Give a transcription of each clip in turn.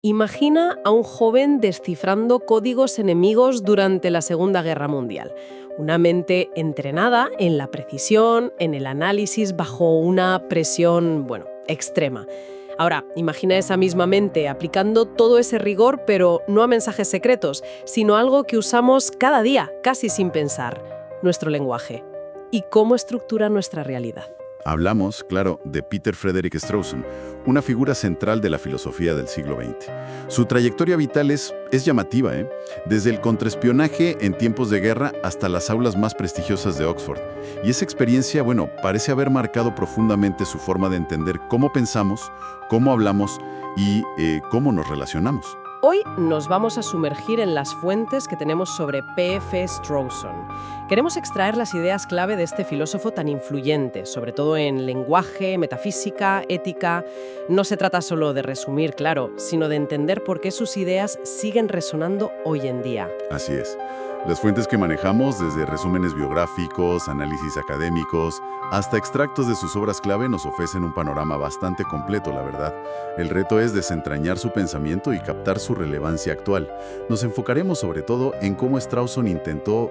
Imagina a un joven descifrando códigos enemigos durante la Segunda Guerra Mundial. Una mente entrenada en la precisión, en el análisis bajo una presión, extrema. Ahora, imagina esa misma mente aplicando todo ese rigor, pero no a mensajes secretos, sino a algo que usamos cada día, casi sin pensar: nuestro lenguaje. ¿Y cómo estructura nuestra realidad? Hablamos, claro, de Peter Frederick Strawson, una figura central de la filosofía del siglo XX. Su trayectoria vital es llamativa, ¿eh? Desde el contraespionaje en tiempos de guerra hasta las aulas más prestigiosas de Oxford. Y esa experiencia, parece haber marcado profundamente su forma de entender cómo pensamos, cómo hablamos y cómo nos relacionamos. Hoy nos vamos a sumergir en las fuentes que tenemos sobre P.F. Strawson. Queremos extraer las ideas clave de este filósofo tan influyente, sobre todo en lenguaje, metafísica, ética. No se trata solo de resumir, claro, sino de entender por qué sus ideas siguen resonando hoy en día. Así es. Las fuentes que manejamos, desde resúmenes biográficos, análisis académicos, hasta extractos de sus obras clave, nos ofrecen un panorama bastante completo, la verdad. El reto es desentrañar su pensamiento y captar su relevancia actual. Nos enfocaremos sobre todo en cómo Strawson intentó,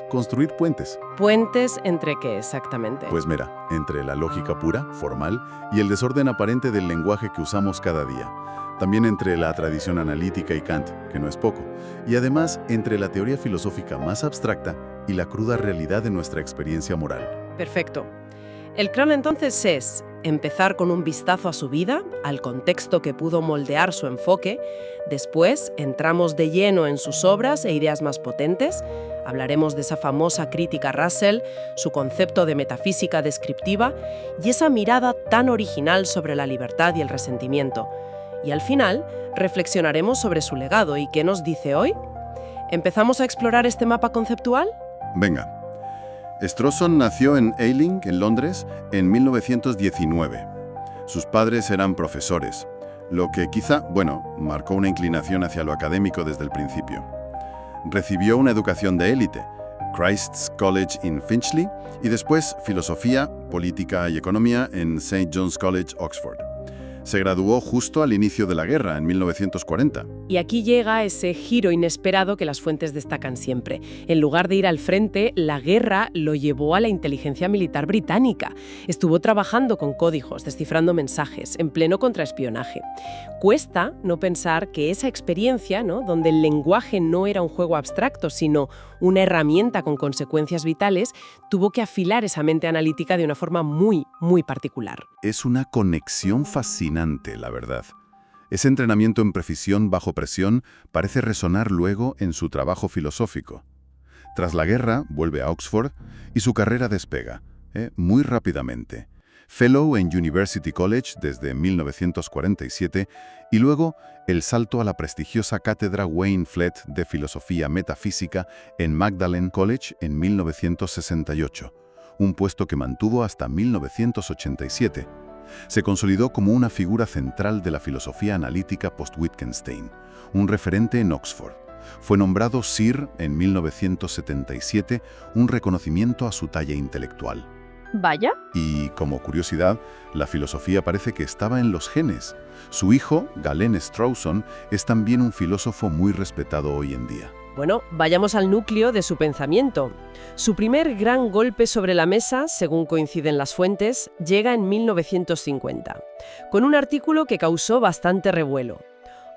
construir puentes. ¿Puentes entre qué exactamente? Pues mira, entre la lógica pura, formal, y el desorden aparente del lenguaje que usamos cada día. También entre la tradición analítica y Kant, que no es poco, y además entre la teoría filosófica más abstracta y la cruda realidad de nuestra experiencia moral. Perfecto. El plan entonces es empezar con un vistazo a su vida, al contexto que pudo moldear su enfoque. Después entramos de lleno en sus obras e ideas más potentes. Hablaremos de esa famosa crítica a Russell, su concepto de metafísica descriptiva y esa mirada tan original sobre la libertad y el resentimiento. Y al final, reflexionaremos sobre su legado y qué nos dice hoy. ¿Empezamos a explorar este mapa conceptual? Venga. Strawson nació en Ealing, en Londres, en 1919. Sus padres eran profesores, lo que quizá, marcó una inclinación hacia lo académico desde el principio. Recibió una educación de élite, Christ's College in Finchley, y después filosofía, política y economía en St. John's College, Oxford. Se graduó justo al inicio de la guerra, en 1940. Y aquí llega ese giro inesperado que las fuentes destacan siempre. En lugar de ir al frente, la guerra lo llevó a la inteligencia militar británica. Estuvo trabajando con códigos, descifrando mensajes, en pleno contraespionaje. Cuesta no pensar que esa experiencia, donde el lenguaje no era un juego abstracto, sino una herramienta con consecuencias vitales, tuvo que afilar esa mente analítica de una forma muy, muy particular. Es una conexión fascinante, la verdad. Ese entrenamiento en precisión bajo presión parece resonar luego en su trabajo filosófico. Tras la guerra, vuelve a Oxford y su carrera despega, muy rápidamente. Fellow en University College desde 1947 y luego el salto a la prestigiosa cátedra Wayne Flett de Filosofía Metafísica en Magdalen College en 1968, un puesto que mantuvo hasta 1987. Se consolidó como una figura central de la filosofía analítica post-Wittgenstein, un referente en Oxford. Fue nombrado Sir en 1977, un reconocimiento a su talla intelectual. Vaya. Y, como curiosidad, la filosofía parece que estaba en los genes. Su hijo, Galen Strawson, es también un filósofo muy respetado hoy en día. Vayamos al núcleo de su pensamiento. Su primer gran golpe sobre la mesa, según coinciden las fuentes, llega en 1950, con un artículo que causó bastante revuelo,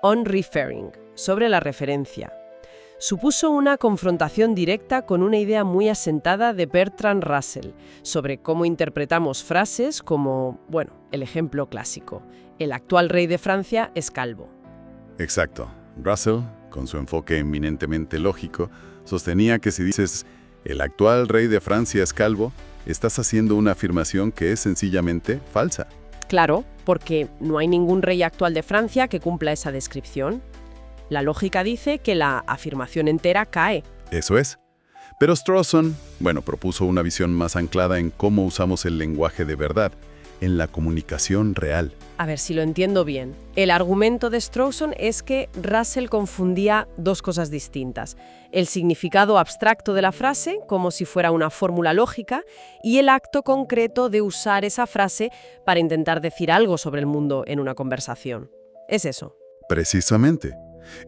On Referring, sobre la referencia. Supuso una confrontación directa con una idea muy asentada de Bertrand Russell sobre cómo interpretamos frases como, el ejemplo clásico: el actual rey de Francia es calvo. Exacto. Russell, con su enfoque eminentemente lógico, sostenía que si dices «el actual rey de Francia es calvo», estás haciendo una afirmación que es sencillamente falsa. Claro, porque no hay ningún rey actual de Francia que cumpla esa descripción. La lógica dice que la afirmación entera cae. Eso es. Pero Strawson, propuso una visión más anclada en cómo usamos el lenguaje de verdad, en la comunicación real. A ver si lo entiendo bien. El argumento de Strawson es que Russell confundía dos cosas distintas: el significado abstracto de la frase, como si fuera una fórmula lógica, y el acto concreto de usar esa frase para intentar decir algo sobre el mundo en una conversación. Es eso. Precisamente.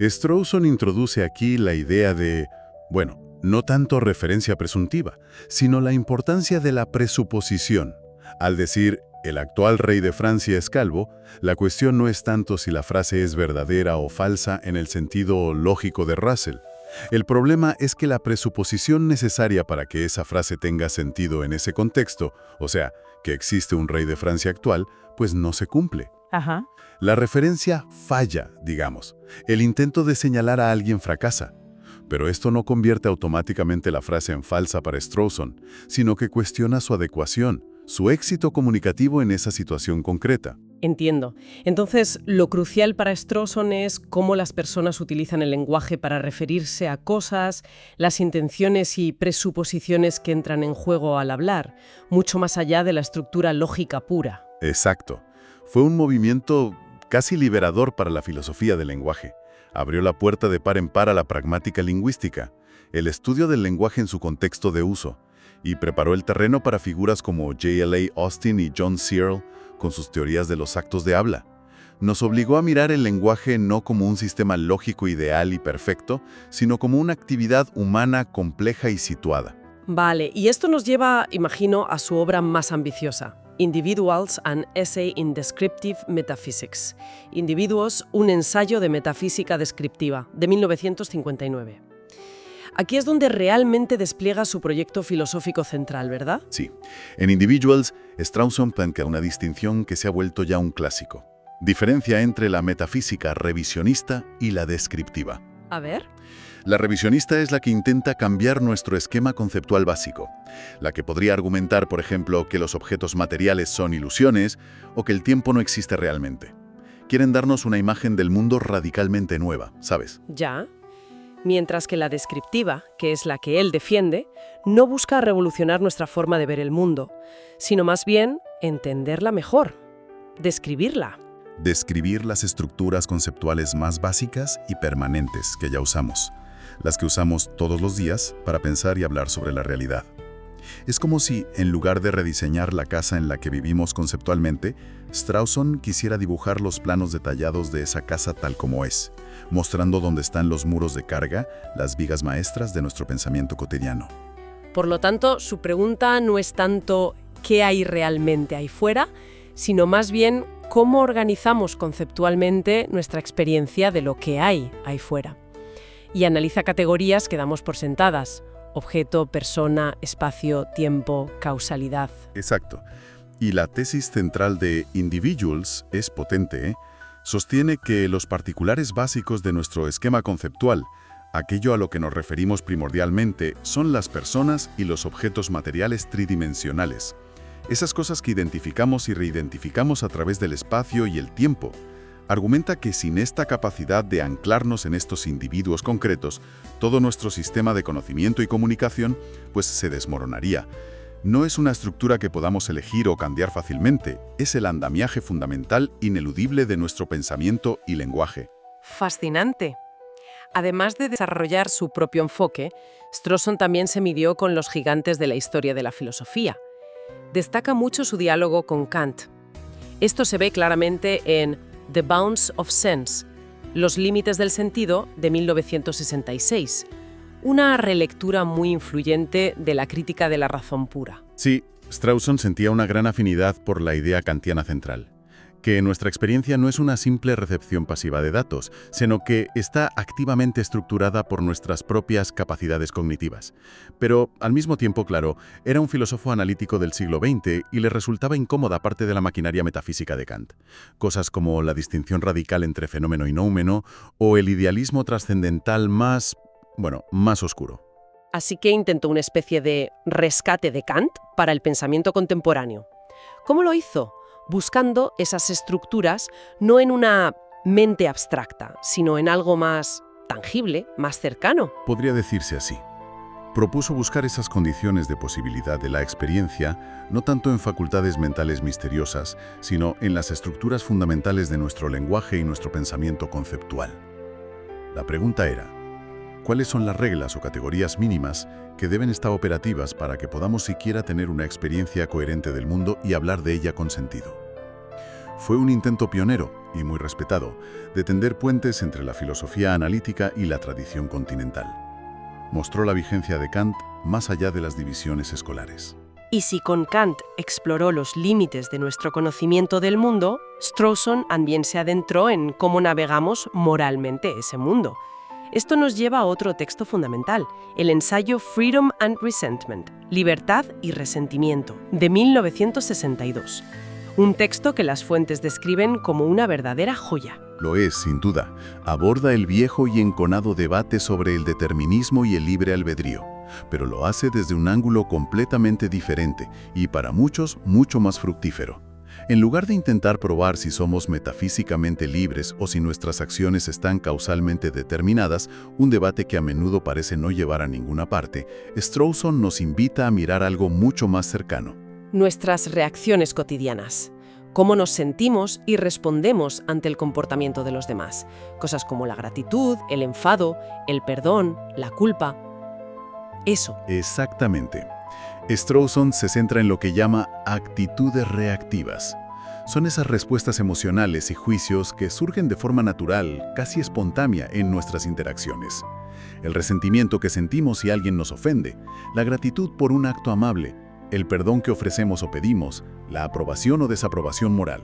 Strawson introduce aquí la idea de, bueno, no tanto referencia presuntiva, sino la importancia de la presuposición. Al decir, el actual rey de Francia es calvo, la cuestión no es tanto si la frase es verdadera o falsa en el sentido lógico de Russell. El problema es que la presuposición necesaria para que esa frase tenga sentido en ese contexto, o sea, que existe un rey de Francia actual, pues no se cumple. Ajá. La referencia falla, digamos. El intento de señalar a alguien fracasa. Pero esto no convierte automáticamente la frase en falsa para Strawson, sino que cuestiona su adecuación, su éxito comunicativo en esa situación concreta. Entiendo. Entonces, lo crucial para Strawson es cómo las personas utilizan el lenguaje para referirse a cosas, las intenciones y presuposiciones que entran en juego al hablar, mucho más allá de la estructura lógica pura. Exacto. Fue un movimiento casi liberador para la filosofía del lenguaje. Abrió la puerta de par en par a la pragmática lingüística, el estudio del lenguaje en su contexto de uso, y preparó el terreno para figuras como J.L.A. Austin y John Searle, con sus teorías de los actos de habla. Nos obligó a mirar el lenguaje no como un sistema lógico ideal y perfecto, sino como una actividad humana compleja y situada. Vale, y esto nos lleva, imagino, a su obra más ambiciosa, Individuals, an Essay in Descriptive Metaphysics. Individuos, un ensayo de metafísica descriptiva, de 1959. Aquí es donde realmente despliega su proyecto filosófico central, ¿verdad? Sí. En Individuals, Strawson plantea una distinción que se ha vuelto ya un clásico. Diferencia entre la metafísica revisionista y la descriptiva. A ver. La revisionista es la que intenta cambiar nuestro esquema conceptual básico, la que podría argumentar, por ejemplo, que los objetos materiales son ilusiones o que el tiempo no existe realmente. Quieren darnos una imagen del mundo radicalmente nueva, ¿sabes? Ya. Mientras que la descriptiva, que es la que él defiende, no busca revolucionar nuestra forma de ver el mundo, sino más bien entenderla mejor, describirla. Describir las estructuras conceptuales más básicas y permanentes que ya usamos, las que usamos todos los días para pensar y hablar sobre la realidad. Es como si, en lugar de rediseñar la casa en la que vivimos conceptualmente, Strawson quisiera dibujar los planos detallados de esa casa tal como es, mostrando dónde están los muros de carga, las vigas maestras de nuestro pensamiento cotidiano. Por lo tanto, su pregunta no es tanto qué hay realmente ahí fuera, sino más bien cómo organizamos conceptualmente nuestra experiencia de lo que hay ahí fuera. Y analiza categorías que damos por sentadas: objeto, persona, espacio, tiempo, causalidad. Exacto. Y la tesis central de Individuals es potente, ¿eh? Sostiene que los particulares básicos de nuestro esquema conceptual, aquello a lo que nos referimos primordialmente, son las personas y los objetos materiales tridimensionales. Esas cosas que identificamos y reidentificamos a través del espacio y el tiempo. Argumenta que sin esta capacidad de anclarnos en estos individuos concretos, todo nuestro sistema de conocimiento y comunicación pues se desmoronaría. No es una estructura que podamos elegir o cambiar fácilmente, es el andamiaje fundamental ineludible de nuestro pensamiento y lenguaje. Fascinante. Además de desarrollar su propio enfoque, Strawson también se midió con los gigantes de la historia de la filosofía. Destaca mucho su diálogo con Kant. Esto se ve claramente en The Bounds of Sense, Los límites del sentido, de 1966, una relectura muy influyente de la crítica de la razón pura. Sí, Strawson sentía una gran afinidad por la idea kantiana central, que nuestra experiencia no es una simple recepción pasiva de datos, sino que está activamente estructurada por nuestras propias capacidades cognitivas. Pero, al mismo tiempo, claro, era un filósofo analítico del siglo XX y le resultaba incómoda parte de la maquinaria metafísica de Kant. Cosas como la distinción radical entre fenómeno y noumeno, o el idealismo trascendental más oscuro. Así que intentó una especie de rescate de Kant para el pensamiento contemporáneo. ¿Cómo lo hizo? Buscando esas estructuras no en una mente abstracta, sino en algo más tangible, más cercano. Podría decirse así. Propuso buscar esas condiciones de posibilidad de la experiencia, no tanto en facultades mentales misteriosas, sino en las estructuras fundamentales de nuestro lenguaje y nuestro pensamiento conceptual. La pregunta era: ¿cuáles son las reglas o categorías mínimas que deben estar operativas para que podamos siquiera tener una experiencia coherente del mundo y hablar de ella con sentido? Fue un intento pionero, y muy respetado, de tender puentes entre la filosofía analítica y la tradición continental. Mostró la vigencia de Kant más allá de las divisiones escolares. Y si con Kant exploró los límites de nuestro conocimiento del mundo, Strawson también se adentró en cómo navegamos moralmente ese mundo. Esto nos lleva a otro texto fundamental, el ensayo Freedom and Resentment, Libertad y Resentimiento, de 1962. Un texto que las fuentes describen como una verdadera joya. Lo es, sin duda. Aborda el viejo y enconado debate sobre el determinismo y el libre albedrío, pero lo hace desde un ángulo completamente diferente y para muchos mucho más fructífero. En lugar de intentar probar si somos metafísicamente libres o si nuestras acciones están causalmente determinadas, un debate que a menudo parece no llevar a ninguna parte, Strawson nos invita a mirar algo mucho más cercano. Nuestras reacciones cotidianas. Cómo nos sentimos y respondemos ante el comportamiento de los demás. Cosas como la gratitud, el enfado, el perdón, la culpa. Eso. Exactamente. Strawson se centra en lo que llama actitudes reactivas. Son esas respuestas emocionales y juicios que surgen de forma natural, casi espontánea en nuestras interacciones. El resentimiento que sentimos si alguien nos ofende, la gratitud por un acto amable, el perdón que ofrecemos o pedimos, la aprobación o desaprobación moral.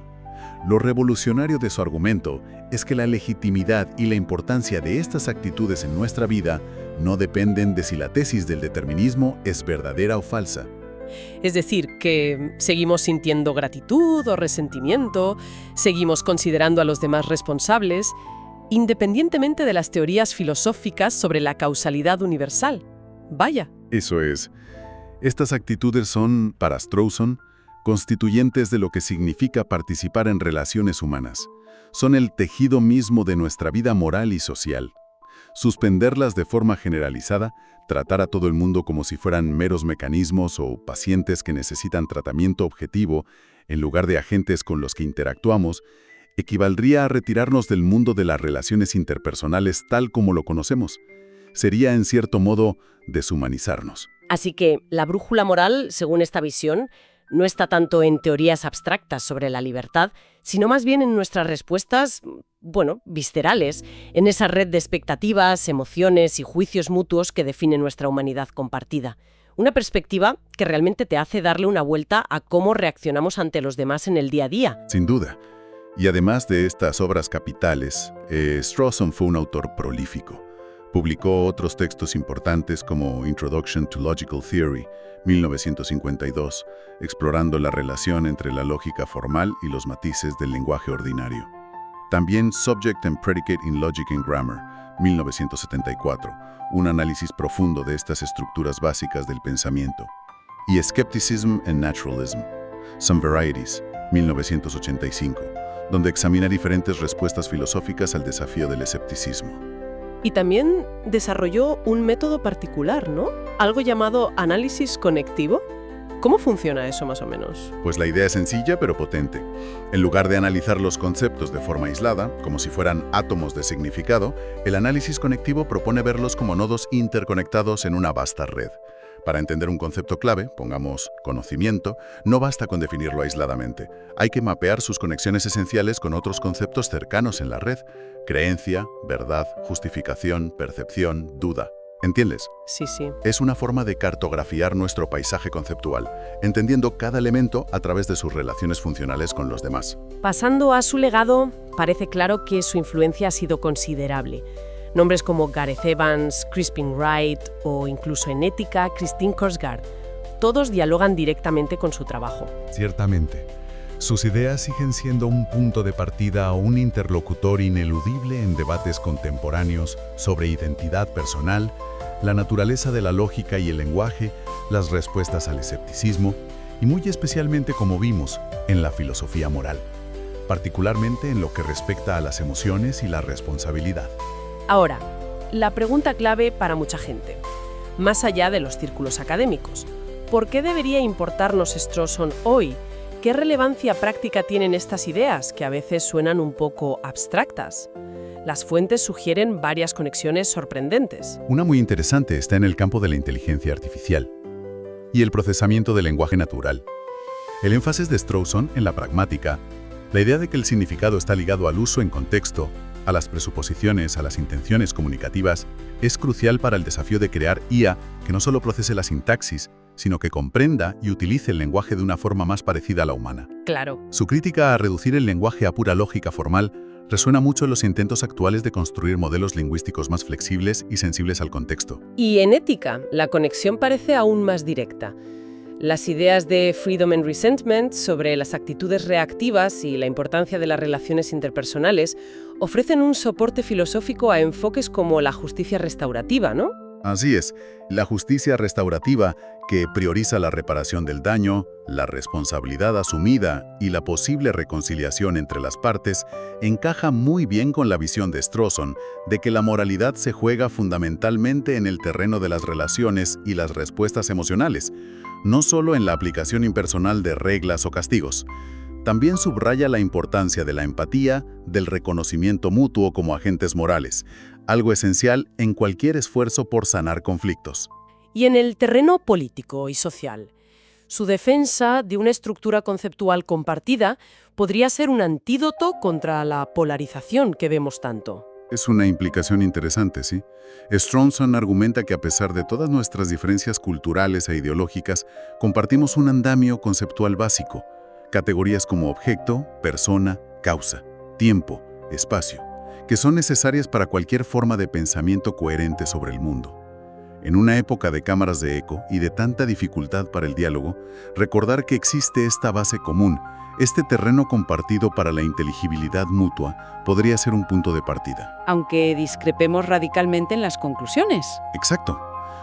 Lo revolucionario de su argumento es que la legitimidad y la importancia de estas actitudes en nuestra vida no dependen de si la tesis del determinismo es verdadera o falsa. Es decir, que seguimos sintiendo gratitud o resentimiento, seguimos considerando a los demás responsables, independientemente de las teorías filosóficas sobre la causalidad universal. Vaya. Eso es. Estas actitudes son, para Strawson, constituyentes de lo que significa participar en relaciones humanas. Son el tejido mismo de nuestra vida moral y social. Suspenderlas de forma generalizada, tratar a todo el mundo como si fueran meros mecanismos o pacientes que necesitan tratamiento objetivo, en lugar de agentes con los que interactuamos, equivaldría a retirarnos del mundo de las relaciones interpersonales tal como lo conocemos. Sería, en cierto modo, deshumanizarnos. Así que la brújula moral, según esta visión, no está tanto en teorías abstractas sobre la libertad, sino más bien en nuestras respuestas, viscerales, en esa red de expectativas, emociones y juicios mutuos que define nuestra humanidad compartida. Una perspectiva que realmente te hace darle una vuelta a cómo reaccionamos ante los demás en el día a día. Sin duda. Y además de estas obras capitales, Strawson fue un autor prolífico. Publicó otros textos importantes como Introduction to Logical Theory, 1952, explorando la relación entre la lógica formal y los matices del lenguaje ordinario. También Subject and Predicate in Logic and Grammar, 1974, un análisis profundo de estas estructuras básicas del pensamiento. Y Skepticism and Naturalism, Some Varieties, 1985, donde examina diferentes respuestas filosóficas al desafío del escepticismo. Y también desarrolló un método particular, ¿no? Algo llamado análisis conectivo. ¿Cómo funciona eso más o menos? Pues la idea es sencilla pero potente. En lugar de analizar los conceptos de forma aislada, como si fueran átomos de significado, el análisis conectivo propone verlos como nodos interconectados en una vasta red. Para entender un concepto clave, pongamos conocimiento, no basta con definirlo aisladamente. Hay que mapear sus conexiones esenciales con otros conceptos cercanos en la red. Creencia, verdad, justificación, percepción, duda. ¿Entiendes? Sí, sí. Es una forma de cartografiar nuestro paisaje conceptual, entendiendo cada elemento a través de sus relaciones funcionales con los demás. Pasando a su legado, parece claro que su influencia ha sido considerable. Nombres como Gareth Evans, Crispin Wright o incluso en ética, Christine Korsgaard, todos dialogan directamente con su trabajo. Ciertamente. Sus ideas siguen siendo un punto de partida o un interlocutor ineludible en debates contemporáneos sobre identidad personal, la naturaleza de la lógica y el lenguaje, las respuestas al escepticismo y muy especialmente, como vimos, en la filosofía moral, particularmente en lo que respecta a las emociones y la responsabilidad. Ahora, la pregunta clave para mucha gente, más allá de los círculos académicos, ¿por qué debería importarnos Strawson hoy? ¿Qué relevancia práctica tienen estas ideas, que a veces suenan un poco abstractas? Las fuentes sugieren varias conexiones sorprendentes. Una muy interesante está en el campo de la inteligencia artificial y el procesamiento del lenguaje natural. El énfasis de Strawson en la pragmática, La idea de que el significado está ligado al uso en contexto, a las presuposiciones, a las intenciones comunicativas, es crucial para el desafío de crear IA que no solo procese la sintaxis, sino que comprenda y utilice el lenguaje de una forma más parecida a la humana. Claro. Su crítica a reducir el lenguaje a pura lógica formal resuena mucho en los intentos actuales de construir modelos lingüísticos más flexibles y sensibles al contexto. Y en ética, la conexión parece aún más directa. Las ideas de Freedom and Resentment sobre las actitudes reactivas y la importancia de las relaciones interpersonales ofrecen un soporte filosófico a enfoques como la justicia restaurativa, ¿no? Así es, la justicia restaurativa, que prioriza la reparación del daño, la responsabilidad asumida y la posible reconciliación entre las partes, encaja muy bien con la visión de Strawson de que la moralidad se juega fundamentalmente en el terreno de las relaciones y las respuestas emocionales, no solo en la aplicación impersonal de reglas o castigos. También subraya la importancia de la empatía, del reconocimiento mutuo como agentes morales, algo esencial en cualquier esfuerzo por sanar conflictos. Y en el terreno político y social, su defensa de una estructura conceptual compartida podría ser un antídoto contra la polarización que vemos tanto. Es una implicación interesante, ¿sí? Strawson argumenta que a pesar de todas nuestras diferencias culturales e ideológicas, compartimos un andamio conceptual básico, categorías como objeto, persona, causa, tiempo, espacio, que son necesarias para cualquier forma de pensamiento coherente sobre el mundo. En una época de cámaras de eco y de tanta dificultad para el diálogo, recordar que existe esta base común, este terreno compartido para la inteligibilidad mutua, podría ser un punto de partida. Aunque discrepemos radicalmente en las conclusiones. Exacto.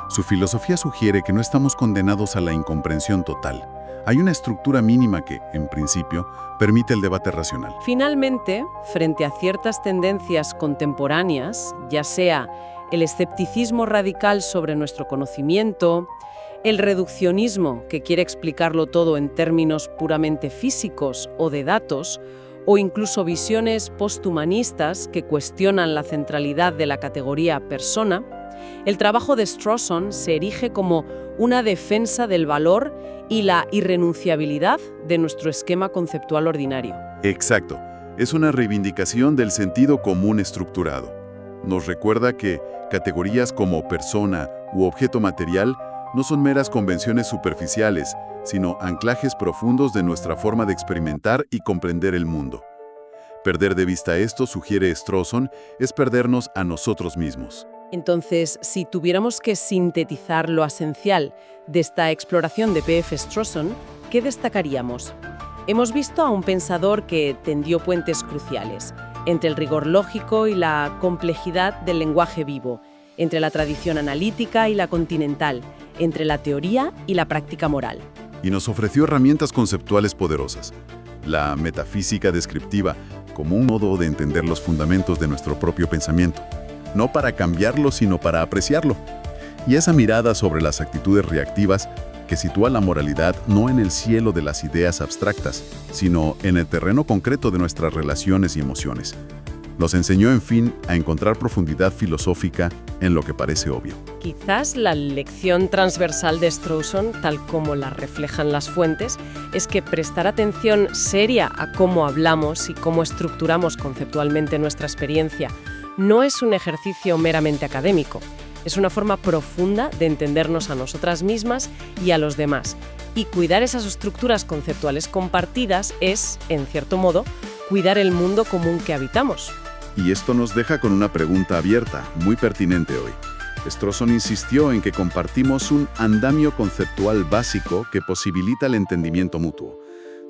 Su filosofía sugiere que no estamos condenados a la incomprensión total. Hay una estructura mínima que, en principio, permite el debate racional. Finalmente, frente a ciertas tendencias contemporáneas, ya sea el escepticismo radical sobre nuestro conocimiento, el reduccionismo que quiere explicarlo todo en términos puramente físicos o de datos, o incluso visiones posthumanistas que cuestionan la centralidad de la categoría persona, el trabajo de Strawson se erige como una defensa del valor y la irrenunciabilidad de nuestro esquema conceptual ordinario. Exacto. Es una reivindicación del sentido común estructurado. Nos recuerda que categorías como persona u objeto material no son meras convenciones superficiales, sino anclajes profundos de nuestra forma de experimentar y comprender el mundo. Perder de vista esto, sugiere Strawson, es perdernos a nosotros mismos. Entonces, si tuviéramos que sintetizar lo esencial de esta exploración de P.F. Strawson, ¿qué destacaríamos? Hemos visto a un pensador que tendió puentes cruciales entre el rigor lógico y la complejidad del lenguaje vivo, entre la tradición analítica y la continental, entre la teoría y la práctica moral. Y nos ofreció herramientas conceptuales poderosas. La metafísica descriptiva como un modo de entender los fundamentos de nuestro propio pensamiento. No para cambiarlo, sino para apreciarlo. Y esa mirada sobre las actitudes reactivas que sitúa la moralidad no en el cielo de las ideas abstractas, sino en el terreno concreto de nuestras relaciones y emociones. Nos enseñó, en fin, a encontrar profundidad filosófica en lo que parece obvio. Quizás la lección transversal de Strawson, tal como la reflejan las fuentes, es que prestar atención seria a cómo hablamos y cómo estructuramos conceptualmente nuestra experiencia no es un ejercicio meramente académico. Es una forma profunda de entendernos a nosotras mismas y a los demás. Y cuidar esas estructuras conceptuales compartidas es, en cierto modo, cuidar el mundo común que habitamos. Y esto nos deja con una pregunta abierta, muy pertinente hoy. Strawson insistió en que compartimos un andamio conceptual básico que posibilita el entendimiento mutuo.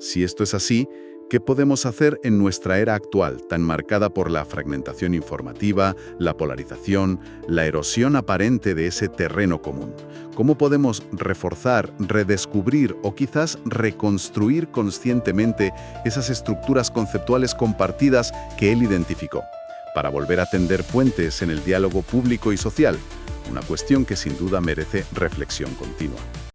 Si esto es así, ¿qué podemos hacer en nuestra era actual, tan marcada por la fragmentación informativa, la polarización, la erosión aparente de ese terreno común? ¿Cómo podemos reforzar, redescubrir o quizás reconstruir conscientemente esas estructuras conceptuales compartidas que él identificó, para volver a tender puentes en el diálogo público y social? Una cuestión que sin duda merece reflexión continua.